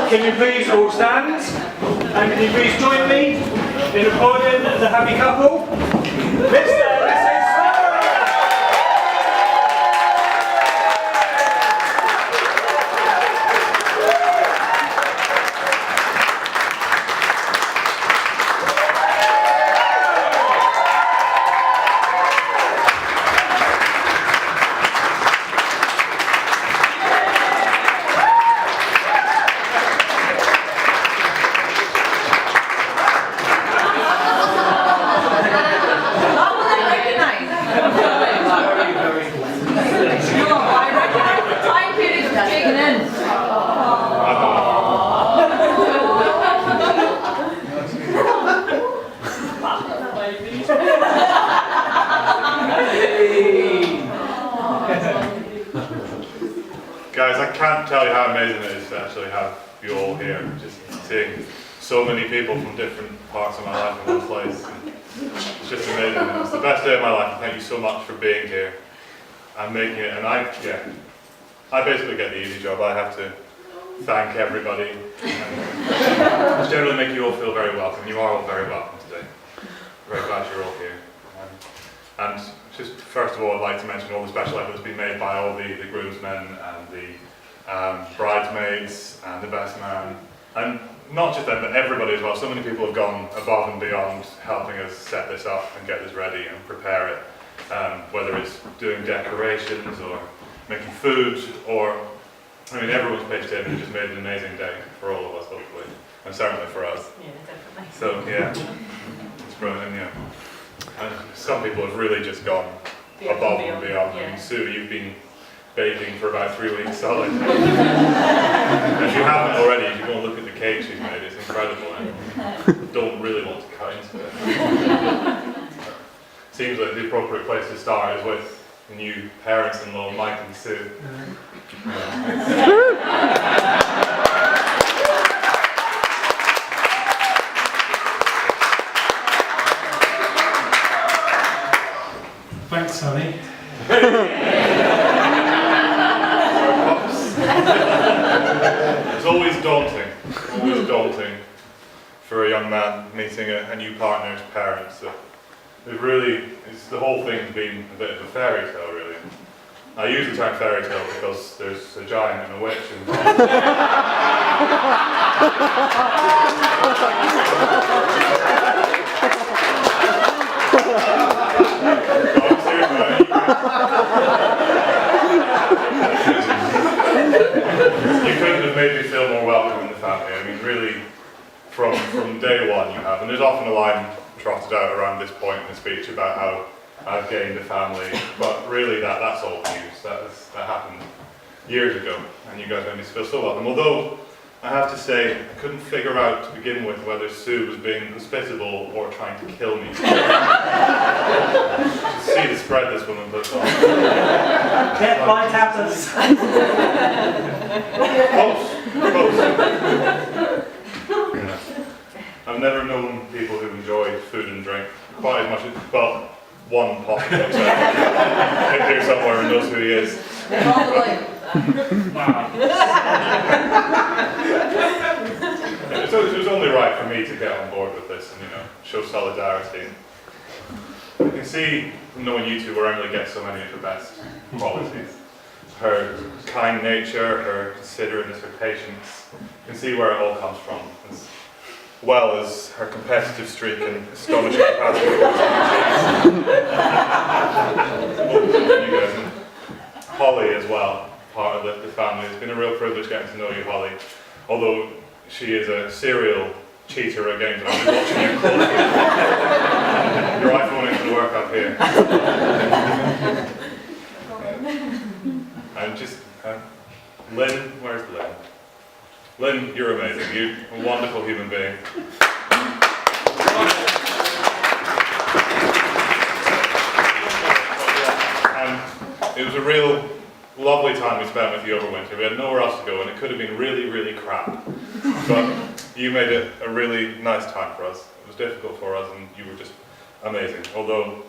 Can you please all stand? And can you please join me in applauding the happy couple? Mr. and Mrs. Guys, I can't tell you how amazing it is to actually have you all here. Just seeing so many people from different parts of my life in one place. It's just amazing. It's the best day of my life. Thank you so much for being here and making it. And I basically get the easy job. I have to thank everybody. And generally make you all feel very welcome. You are all very welcome today. Very glad you're all here. And just first of all, I'd like to mention all the special efforts being made by all the groomsmen and the bridesmaids and the best man, and not just them, but everybody as well. So many people have gone above and beyond helping us set this up and get this ready and prepare it, whether it's doing decorations or making food, or, I mean, everyone's pitched in and just made an amazing day for all of us, hopefully, and certainly for us. Yeah, definitely. So, yeah, it's brilliant, yeah. And some people have really just gone above and beyond. Yeah. I mean, Sue, you've been baking for about 3 weeks solid. If you haven't already, if you go and look at the cake she's made, it's incredible, and don't really want to cut into it. Seems like the appropriate place to start is with the new parents-in-law, Mike and Sue. Thanks, Sonny. It's always daunting for a young man meeting a new partner's parents. So the whole thing's been a bit of a fairy tale, really. I use the term fairy tale because there's a giant and a witch involved. You couldn't have made me feel more welcome in the family. I mean, really, from day one you have. And there's often a line trotted out around this point in the speech about how I've gained a family, but really that's all news. That happened years ago, and you guys made me feel so welcome. Although, I have to say, I couldn't figure out to begin with whether Sue was being hospitable or trying to kill me. See the spread this woman puts on. Get my tappers. Close. Yeah. I've never known people who enjoy food and drink quite as much as, well, one pocket in here somewhere and knows who he is. So it was only right for me to get on board with this and, show solidarity. You can see from knowing you two where Emily gets so many of her best qualities. Her kind nature, her considerateness, her patience. You can see where it all comes from, as well as her competitive streak and astonishing capacity. You guys, and Holly as well, part of the family. It's been a real privilege getting to know you, Holly. Although she is a serial cheater at games, and I've been watching you closely. Your iPhone isn't going to work up here. And just, Lynn, where's Lynn? Lynn, you're amazing. You're a wonderful human being. And it was a real lovely time we spent with you over winter. We had nowhere else to go, and it could have been really, really crap. But you made it a really nice time for us. It was difficult for us, and you were just amazing. Although,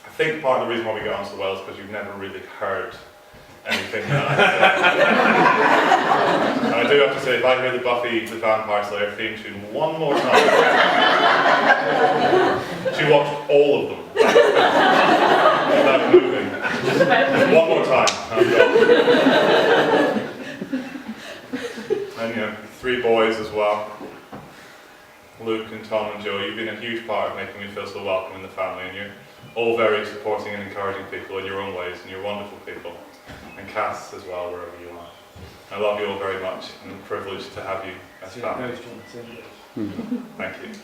I think part of the reason why we got on so well is because you've never really heard anything that I say. And I do have to say, say, if I hear the Buffy the Vampire Slayer theme tune one more time, she watched all of them without moving. One more time, I'm done. And 3 boys as well. Luke and Tom and Joe, you've been a huge part of making me feel so welcome in the family, and you're all very supporting and encouraging people in your own ways, and you're wonderful people. And Cass as well, wherever you are. I love you all very much, and I'm privileged to have you as family. Thank you.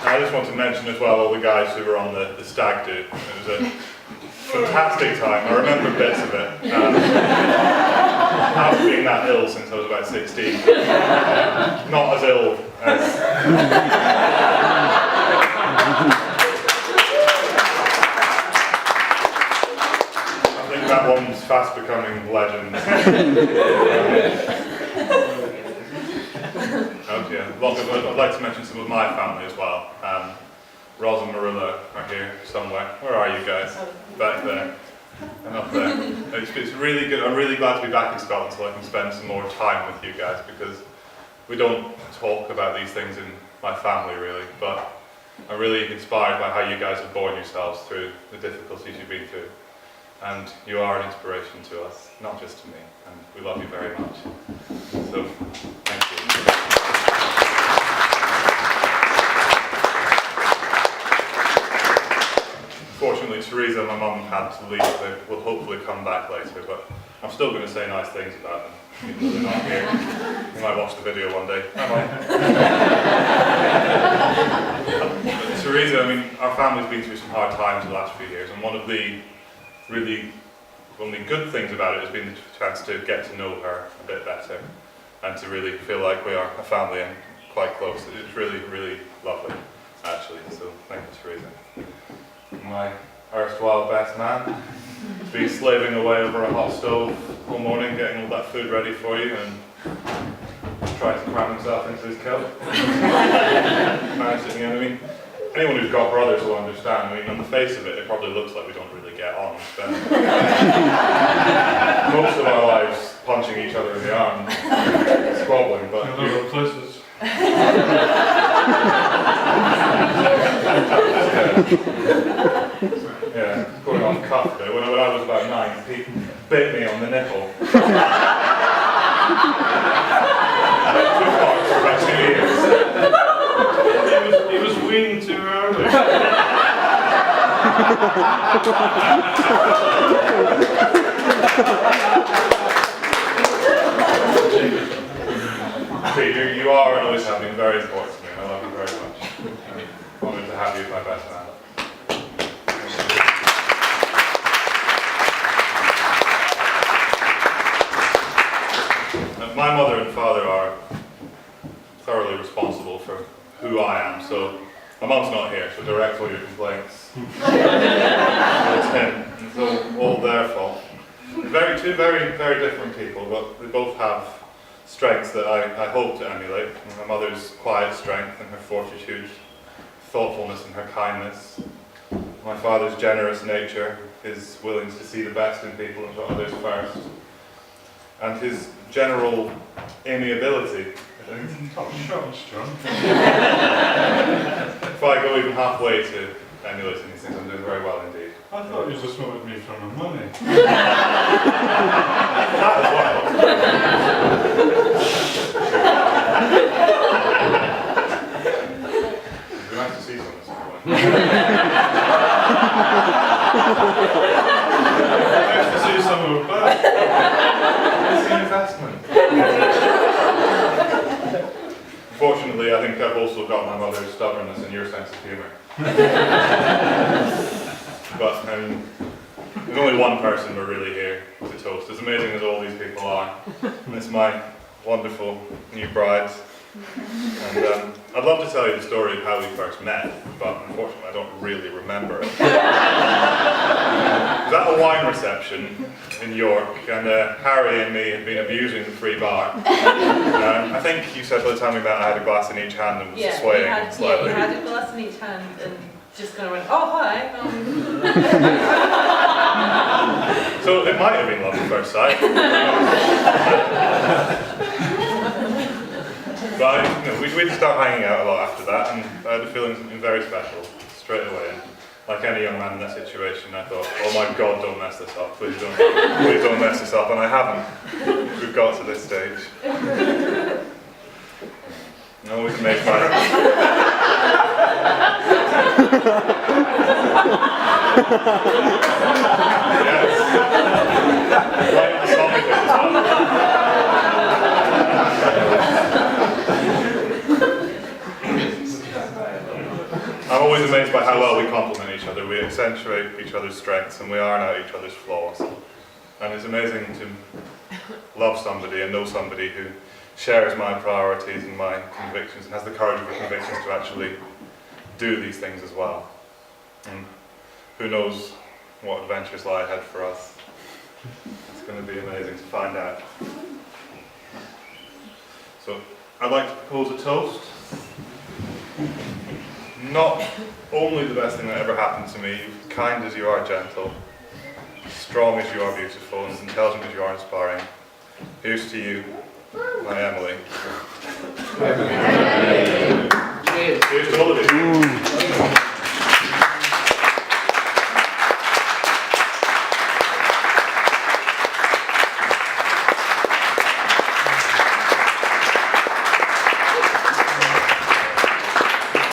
I just want to mention as well all the guys who were on the stag do. It was a fantastic time. I remember bits of it. I've been that ill since I was about 16. Not as ill as... I think that one's fast becoming legend. Okay, I'd like to mention some of my family as well. Roz and Marilla are here somewhere. Where are you guys? Back there. And up there. It's really good. I'm really glad to be back in Scotland so I can spend some more time with you guys, because we don't talk about these things in my family really, but I'm really inspired by how you guys have borne yourselves through the difficulties you've been through. And you are an inspiration to us, not just to me, and we love you very much. So, thank you. Fortunately, Teresa, my mum, had to leave. They will hopefully come back later, but I'm still going to say nice things about them, even though they're not here. You might watch the video one day. I might. Teresa, I mean, our family's been through some hard times the last few years, and one of the really only good things about it has been the chance to get to know her a bit better, and to really feel like we are a family and quite close. It's really, really lovely, actually, so thank you, Teresa. My erstwhile best man, been slaving away over a hot stove all morning, getting all that food ready for you, and trying to cram himself into his coat. I mean, anyone who's got brothers will understand. I mean, on the face of it, it probably looks like we don't really get on. But most of our lives punching each other in the arm, squabbling, but Hello, places. Yeah, going off cuff though. When I was about 9, he bit me on the nipple. For about 2 years. He was weaned too early. Peter, you are and always have been very important to me, and I love you very much. I'm honoured to have you as my best man. My mother and father are thoroughly responsible for who I am, so my mum's not here, so direct all your complaints towards him. And so all their fault. Two very, very different people, but they both have strengths that I hope to emulate. My mother's quiet strength and her fortitude, thoughtfulness and her kindness. My father's generous nature, his willingness to see the best in people and put others first. And his general amiability, I think. Top shots, John. If I go even halfway to emulating these things, I'm doing very well indeed. I thought you just wanted me for my money. That as well. It'd be nice to see some at some point. Nice to see some of it back. It's an investment. Fortunately, I think I've also got my mother's stubbornness and your sense of humour. But there's only one person we're really here to toast. As amazing as all these people are, and it's my wonderful new bride. And I'd love to tell you the story of how we first met, but unfortunately I don't really remember it. It was at a wine reception in York, and Harry and me had been abusing the free bar. I think you said by the time we met I had a glass in each hand and was swaying slightly. Yeah, you had a glass in each hand, and just kind of went, oh, hi. So it might have been love at first sight. But we just started hanging out a lot after that, and I had the feeling something very special straight away. And like any young man in that situation, I thought, oh my God, don't mess this up. Please don't mess this up. And I haven't. We've got to this stage. I'm always amazed by it. Yes. Right on the topic as well. I'm always amazed by how well we complement each other. We accentuate each other's strengths and we iron out each other's flaws. And it's amazing to love somebody and know somebody who shares my priorities and my convictions and has the courage of her convictions to actually do these things as well. And who knows what adventures lie ahead for us. It's going to be amazing to find out. So I'd like to propose a toast. Not only the best thing that ever happened to me, kind as you are gentle, strong as you are beautiful, and as intelligent as you are inspiring. Here's to you, my Emily. Here's to all of you.